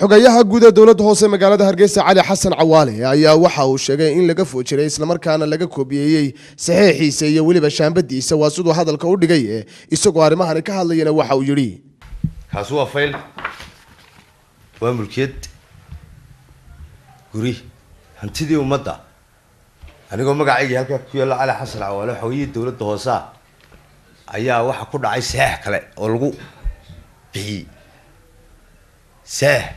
xogayaha guud ee dowladda hoose magaalada Hargeysa Cali Xasan Cawaale ayaa waxa uu sheegay in laga foojiray isla markaana laga koobiyay saxiixiisa iyo waliba shaambadiisa waa sidoo hadalka u dhigay isagoo arimahan ka hadlayna waxa uu yiri kaas waa fayl waa mulkiyad guri hantidii ummadda anigoo magacayga halka ku yaala Cali Xasan Cawaale xogayaha dowladda hoose ayaa waxa ku dhacay saxiix kale oo lagu bixiyay saxiix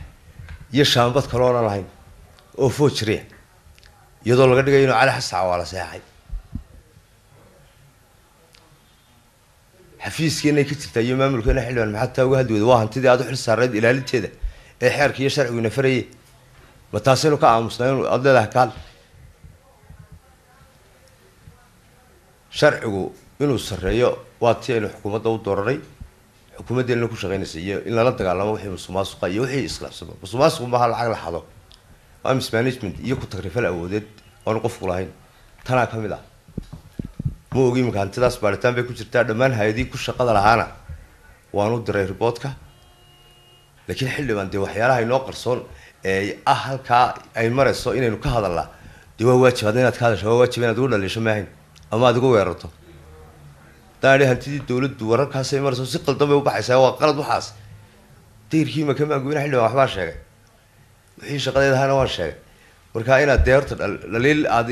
iyo shaambad kale oo lahayn oo foojirey iyadoo laga dhigay inuu Cali Xasan Cawaale saxiixay xafiiskiina ka jirta iyo maamulkeena xilwan maxaa taa uga hadwada waa hantidii aad u xil saareed ilaalinteeda ee xeerka iyo sharciga farayay ma taasina ka aamusnaa inuu adleedahay kaal sharcigu inuu sareeyo waa tii inuu xukuumadda u dooraray xukuumaddeena ku shaqeynaysa iyo in la dagaalamo wixii musuqmaasuqa iyo wixii islaafsado musuqmaasuqu ma lacag la xado waa mismanagement iyo ku tagrifal awoodeed oo qofku lahayn tana kamid ah ma ogi marka hantidaas baaritaan bay ku jirtaa dhammaan hay'adii ku shaqada lahaana waan u diray reportka laakiin xilliban de waxyaalaha inoo qarsoon ee halka ay marayso inaynu ka hadalnaa diwa waajib inaad ka hadasho waajib inaad u dhalisho maahin ama aad ugu weerarto daari hantidii dawladdu wararkaas ay marayso si qaldan bay u baxaysaa waa qalad waxaas deerkii ma kama go'in xilliban waxba sheegay wixii shaqadeeda hana waan sheegay marka inaad deerto dhaliil aad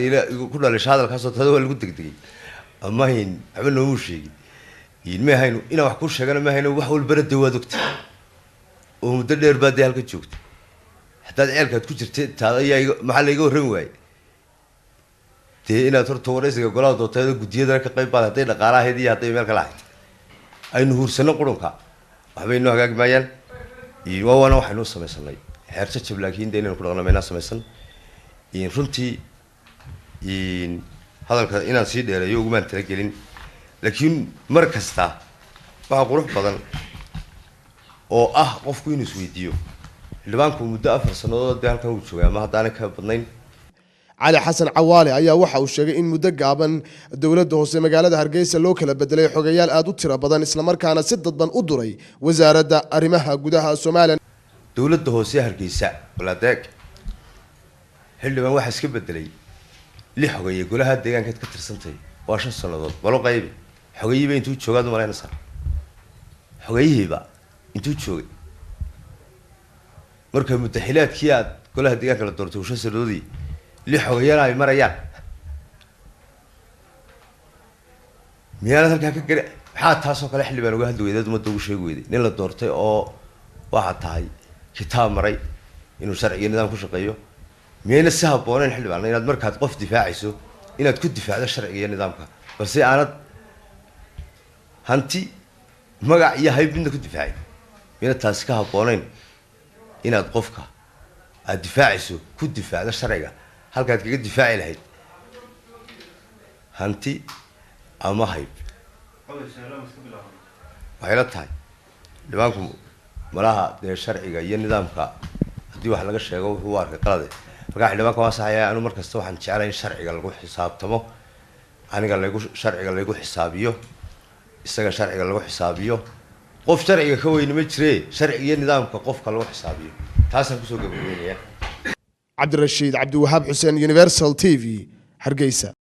ku dhalisho hadalkaas oo tada lagu degdegay ama in waxba loo sheegay ma hayno ina wax ku sheegana ma hayno wax walba dawaad ogtay oo muddo dheer baad halka joogtay hadaad ceelkaad ku jirtay taada ayaa maxaa la iga warran waayay inaad horta waraysiga golaha doontada gudiyada ka qayb qaadatay dhaqaalaheedii haday meel kala hayd aynu huursano qurunka waxba inoo hagaag maayaan waana waxaynu sameeysanay xeerta jab laakiin deynaynu ku dhaqnamayna sameeysan runtii hadalka inaan sii dheereeyo ugu maan tala gelin laakiin mar kasta waxa qurux badan oo ah qofku inuu isweydiiyo xildhibaanku muddo 4 sanadood halkan uu joogay ama haddana ka badnayn Cali Xasan Cawaale ayaa waxa uu sheegay in muddo gaaban dowladda hoose magaalada Hargeysa loo kala bedelay xogayaal aad u tiro badan isla markaana si dadban u duray wasaaradda arrimaha gudaha Soomaaliya dowladda hoose Hargeysa waladeeg xilliban waxa iska bedelay lix xogaye golaha deegaanka ka tirsantay waa 5 sanadood balo qayb xogayiba intuu joogay malaynasan xogayihiba intuu joogay marka mutaxilaadkii aad golaha deegaanka la doortay 5 sanadoodii li xogayaal ay marayaan miyana halka ka gari waxa taas oo kale xilliban uga hadlay ummadda ugu sheegay in la doortay oo waxa tahay kitaab maray inuu sharciga nidaam ku shaqeeyo miyana si habbooneen xilliban inaad markaad qof difaacayso inaad ku difaacdo sharciga iyo nidaamka balse aanad hanti magac iyo haybinta ku difaacay miyana taas ka habbooneen inaad qofka aad difaacayso ku difaacdo sharciga halkaad kaga difaaci lahayd hanti ama hayb waxay la tahay dhibaanku malaha de sharciga iyo nidaamka hadii wax laga sheego wuxuu u arkay qalad marka dhibaanka waa saxaya anu markasta waxaan jecelahay sharciga lagu xisaabtamo aniga sharciga lagu xisaabiyo isaga sharciga lagu xisaabiyo qof sharciga ka weyn ma jiree sharciga iyo nidaamka qofka lagu xisaabiyo taasaan ku soo gabagabeynaya عبد الرشيد عبد الوهاب حسين يونيفرسال تي في Hargeysa